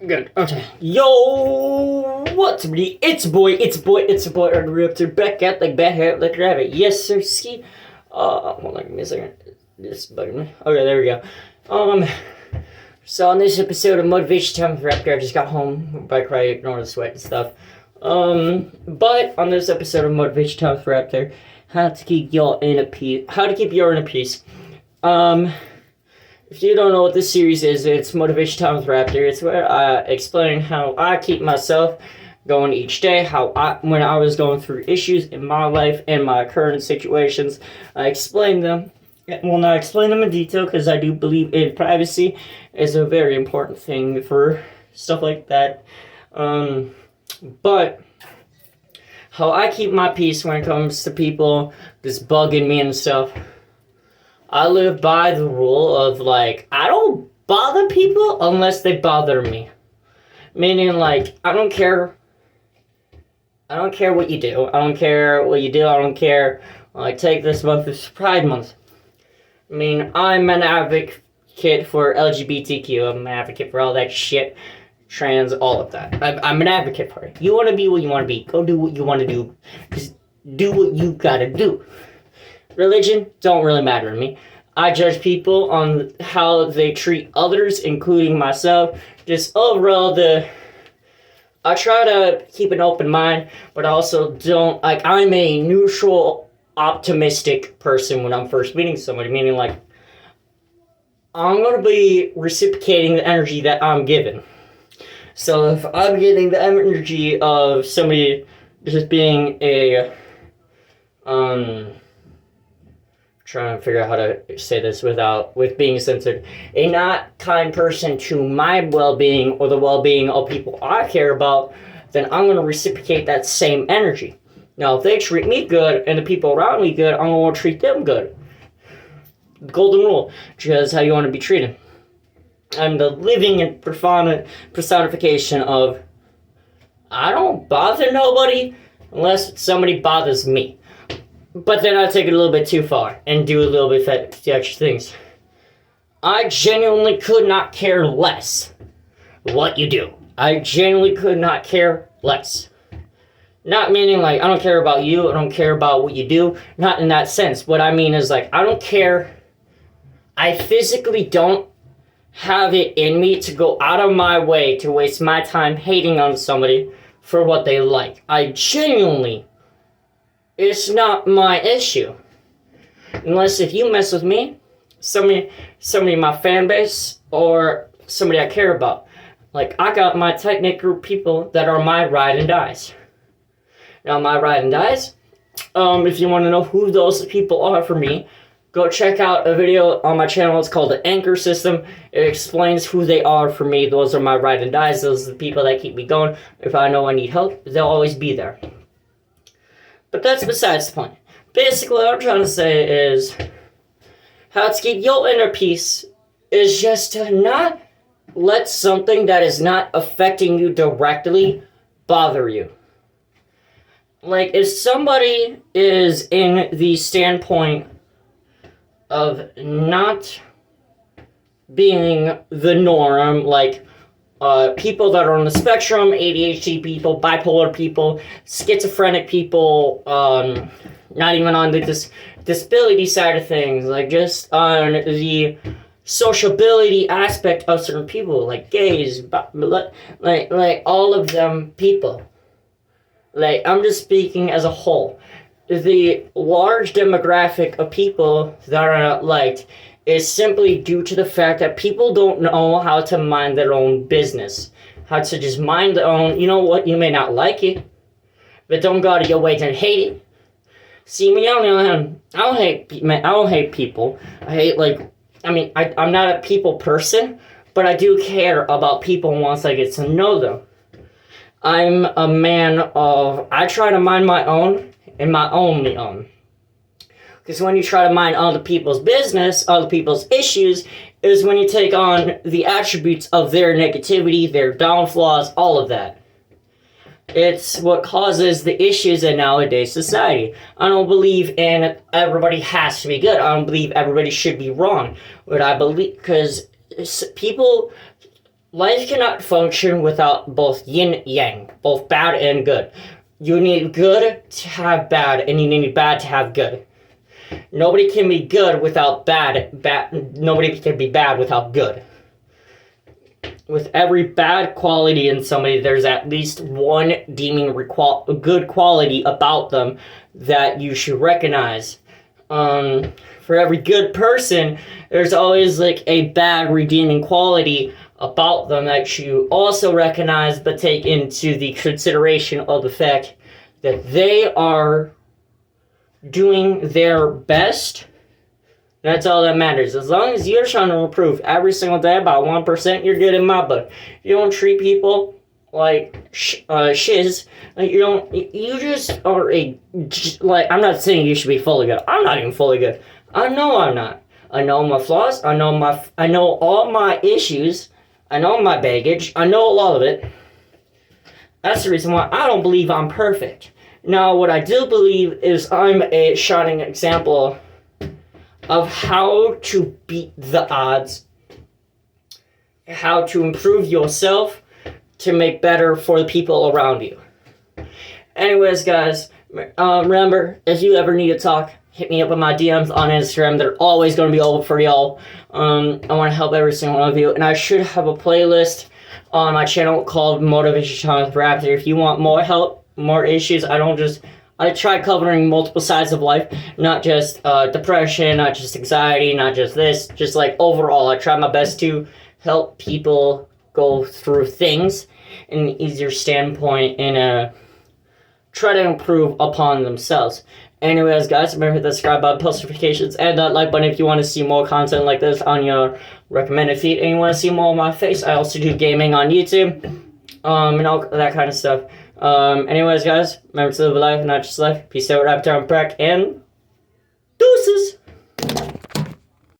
Good. Okay. Yo, what's up, buddy? It's a boy, RAPTER, back at like bad hair, like rabbit. Yes, sir, ski. Hold on, give me a second. This is bugging me. Okay, there we go. So on this episode of Motivation Time with RAPTER, I just got home. Bike ride, ignore the sweat and stuff. But on this episode of Motivation Time with RAPTER, how to keep your inner peace. If you don't know what this series is, it's Motivation Time with RAPTER. It's where I explain how I keep myself going each day, when I was going through issues in my life and my current situations, I explain them. Well, not explain them in detail because I do believe in privacy is a very important thing for stuff like that. But how I keep my peace when it comes to people just bugging me and stuff. I live by the rule of, like, I don't bother people unless they bother me. Meaning, like, I don't care what you do. I don't care, like, take this month as Pride Month. I mean, I'm an advocate for LGBTQ. I'm an advocate for all that shit. Trans, all of that. I'm an advocate for it. You want to be what you want to be. Go do what you want to do. Just do what you gotta do. Religion don't really matter to me. I judge people on how they treat others, including myself. Just overall, I try to keep an open mind, but I also don't, like, I'm a neutral, optimistic person when I'm first meeting somebody, meaning, like, I'm going to be reciprocating the energy that I'm given. So if I'm getting the energy of somebody just being trying to figure out how to say this with being censored, a not kind person to my well-being or the well-being of people I care about, then I'm going to reciprocate that same energy. Now, if they treat me good and the people around me good, I'm going to treat them good. Golden rule, just how you want to be treated. I'm the living and personification of I don't bother nobody unless somebody bothers me. But then I take it a little bit too far and do a little bit of extra things. I genuinely could not care less what you do. I genuinely could not care less. Not meaning, like, I don't care about you, I don't care about what you do. Not in that sense. What I mean is, like, I don't care. I physically don't have it in me to go out of my way to waste my time hating on somebody for what they like. I genuinely... It's not my issue. Unless if you mess with me, somebody in my fan base, or somebody I care about. Like, I got my tight-knit group of people that are my ride and dies. Now, my ride and dies, if you want to know who those people are for me, go check out a video on my channel. It's called The Anchor System. It explains who they are for me. Those are my ride and dies. Those are the people that keep me going. If I know I need help, they'll always be there. But that's besides the point. Basically, what I'm trying to say is how to keep your inner peace is just to not let something that is not affecting you directly bother you. Like, if somebody is in the standpoint of not being the norm, like people that are on the spectrum, ADHD people, bipolar people, schizophrenic people, not even on the disability side of things, like just on the sociability aspect of certain people, like gays, like all of them people. Like, I'm just speaking as a whole. The large demographic of people that are not liked is simply due to the fact that people don't know how to mind their own business. How to just mind their own, you know what, you may not like it, but don't go out of your way to hate it. See, me, I don't hate people. I hate, like, I mean, I'm not a people person, but I do care about people once I get to know them. I'm a man of, I try to mind my own and my only own. Because when you try to mind other people's business, other people's issues, is when you take on the attributes of their negativity, their downfalls, all of that. It's what causes the issues in nowadays society. I don't believe in everybody has to be good. I don't believe everybody should be wrong. What I believe, because people, life cannot function without both yin yang, both bad and good. You need good to have bad, and you need bad to have good. Nobody can be good without bad. Nobody can be bad without good. With every bad quality in somebody, there's at least one deeming good quality about them that you should recognize. For every good person, there's always like a bad redeeming quality about them that you also recognize, but take into the consideration of the fact that they are doing their best. That's all that matters. As long as you're trying to improve every single day about 1%, you're good in my book. You don't treat people like shiz. Like you just are like, I'm not saying you should be fully good. I'm not even fully good. I know I'm not. I know my flaws. I know all my issues. I know my baggage. I know a lot of it. That's the reason why I don't believe I'm perfect. Now, what I do believe is I'm a shining example of how to beat the odds, how to improve yourself to make better for the people around you. Anyways, guys, remember, if you ever need to talk, hit me up in my DMs on Instagram. They're always going to be open for y'all. I want to help every single one of you. And I should have a playlist on my channel called Motivation Time with RAPTER. If you want more help, more issues, I try covering multiple sides of life, not just depression, not just anxiety, not just this, just like overall. I try my best to help people go through things in an easier standpoint and try to improve upon themselves. Anyways, guys, remember to hit the subscribe button, post notifications, and that like button if you want to see more content like this on your recommended feed, and you want to see more of my face. I also do gaming on YouTube, and all that kind of stuff. Anyways, guys, remember to live a life, not just life. Peace out, Raptor, I'm Breck, and deuces!